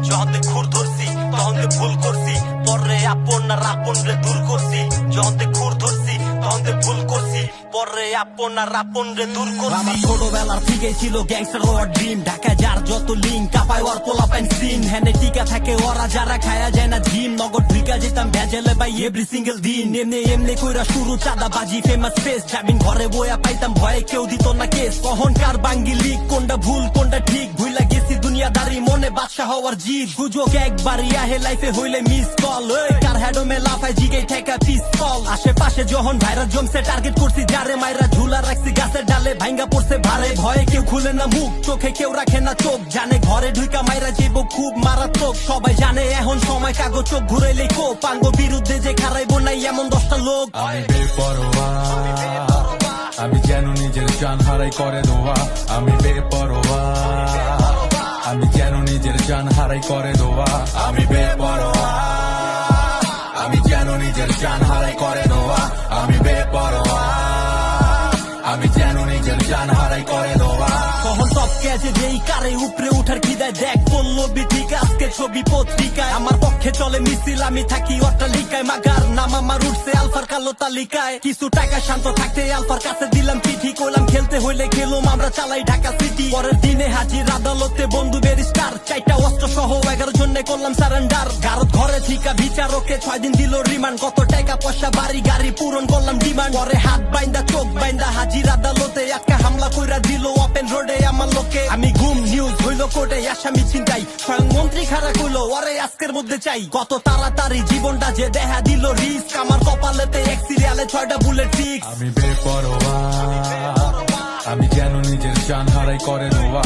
যখন তে খুর ধরছি তখন তে ভুল করছি, পরে আপন আর আপন রে দূর করছি। যখন তে খুর ধরছি তখন তে ভুল করছি, পরে আপন আর আপন রে দূর করছি। আমার ছোটবেলার থেকেই ছিল গ্যাংস্টার হওয়ার ড্রিম, ঢাকায় যার যত লিঙ্ক কাপায় ওর পোলাপাইন সিন, হ্যানে টিকা থাকে ওরা যারা খায়া যায় না জিম, নগদ ঢুকা যেতাম ভেজেলে ভাই এভরি সিঙ্গেল দিন। এমনি এমনি কইরা শুরু চাঁদা বাজি ফেমাস ফেস, জামিন ঘরে বইয়া পাইতাম ভয়ে কেউ দিত না কেস। অহংকার বাঙ্গি লিক কোনটা ভুল কোনটা ঠিক, ভুইলা গেছি দুনিয়াদারি মনে বাদশা হওয়ার জিদ। সুযোগ একবারই আহে লাইফে হইলে মিস কল, কার হেডো মে লাফায় জিগে ঠেকা পিস্তল। আশেপাশে যখন ভাইরাস জমছে টার্গেট করছি যারে, মাইরা ঝুলা রাখছি গাছের ডালে ভাঙ্গা পড়ছে ভারে। ভয়ে কেউ খুলে না মুখ, চোখে কেউ রাখে না চোখ, জানে ঘরে ঢুকা মাইরা যাইব খুব মারাত্মক। সবাই জানে এখন সময় কাগজ চোখ ঘুরাইলে কোপ, আঙ্গ বিরুদ্ধে যে খারাইব নাই এমন 10টা লোক। আমি বেপরোয়া, আমি যেন নিজের জান হারাই করে দোয়া। আমি বেপরোয়া, আমি যেন নিজের জান হারাই করে দোয়া। আমি বেপরোয়া, আমি যেন নিজের জান হারাই করে দোয়া। আমি বেপরোয়া, আমি যেন নিজের জান হারাই করে দোয়া। কখন সব কেছে যেই কারে উপরে উঠার খিদায়, দেখ পল্লবী ঠিক আজকে ছবি পত্রিকায়। আমার পক্ষে চলে মিছিল আমি থাকি অট্টালিকায়, মাগার নাম আমার উঠছে আলফার কালো তালিকায়। কিছু টাকা শান্ত থাকতে আলফার কাছে দিলাম চিঠি, কইলাম খেলতে হইলে খেলুম আমরা চালাই ঢাকা সিটি। পরের দিনে হাজির আদালতে বন্ধু ব্যারিস্টার, 4টা অস্ত্র সহ 11 জনে করলাম সারেন্ডার। গারদ ঘরে থিকা বিচারকে 6 দিন দিল রিমান্ড, কত টাকা পয়সা বাড়ি গাড়ি পূরণ করলাম ডিমান্ড। পরে হাত বাইন্দা চোখ বাইন্দা হাজির আদালতে, আজকে হামলা কইরা দিল ওপেন রোডে আমার লোকে। আমি গুম নিউজ হইল কোর্টে আসামি চিন্তাই, স্বয়ং মন্ত্রী খাড়া কইলো ওরে আজকের মধ্যে চাই। কত তাড়াতাড়ি জীবনটা যে দেখা দিল রিস্ক, আমার কপালেতে এক সিরিয়ালে 6টা বুলেট ফিক্স। আমি বেপরোয়া, আমি যেন নিজের জান হারাই করে দোয়া।